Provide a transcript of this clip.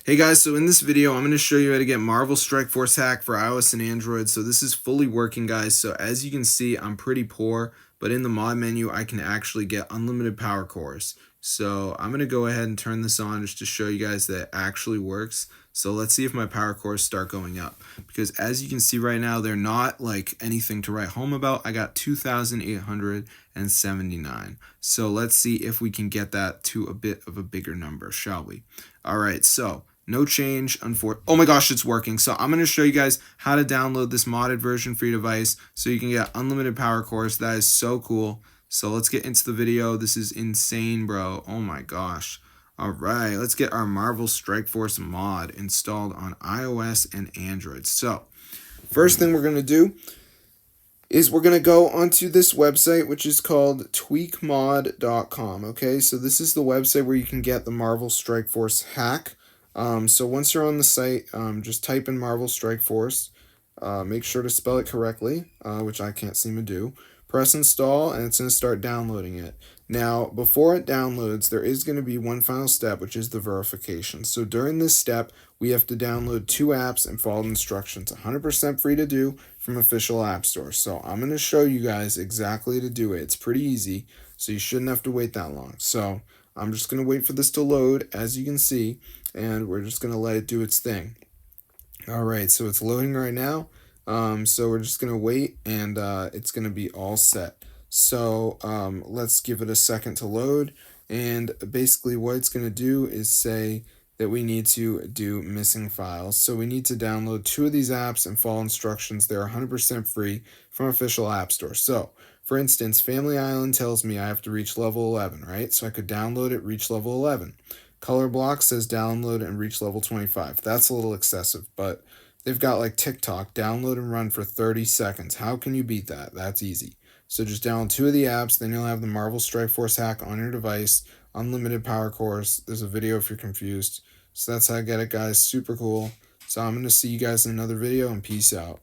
Hey guys, so in this video, I'm going to show you how to get Marvel Strike Force hack for iOS and Android. So this is fully working, guys. So as you can see, I'm pretty poor, but in the mod menu, I can actually get unlimited power cores. So I'm going to go ahead and turn this on just to show you guys that it actually works. So let's see if my power cores start going up. Because as you can see right now, they're not like anything to write home about. I got 2,879. So let's see if we can get that to a bit of a bigger number, shall we? All right, so no change. Oh my gosh, it's working. So I'm going to show you guys how to download this modded version for your device so you can get unlimited power cores. That is so cool. So let's get into the video. This is insane, bro. Oh my gosh. All right, let's get our Marvel Strike Force mod installed on iOS and Android. So first thing we're going to do is we're going to go onto this website, which is called tweakmod.com. Okay, so this is the website where you can get the Marvel Strike Force hack. So once you're on the site, just type in Marvel Strike Force. Make sure to spell it correctly, which I can't seem to do. Press install, and it's going to start downloading it. Now, before it downloads, there is going to be one final step, which is the verification. So during this step, we have to download 2 apps and follow the instructions. 100% free to do from official app store. So I'm going to show you guys exactly to do it. It's pretty easy, so you shouldn't have to wait that long. So I'm just going to wait for this to load, as you can see, and we're just going to let it do its thing. All right, so it's loading right now. So we're just going to wait, and it's going to be all set. So let's give it a second to load. And basically what it's going to do is say that we need to do missing files. So we need to download 2 of these apps and follow instructions. They're 100% free from official app store. So for instance, Family Island tells me I have to reach level 11, right? So I could download it, reach level 11. Color Block says download and reach level 25. That's a little excessive, but they've got like TikTok, download and run for 30 seconds. How can you beat that? That's easy. So just download 2 of the apps, then you'll have the Marvel Strike Force hack on your device, unlimited power cores. There's a video if you're confused. So that's how I get it, guys. Super cool. So I'm going to see you guys in another video, and peace out.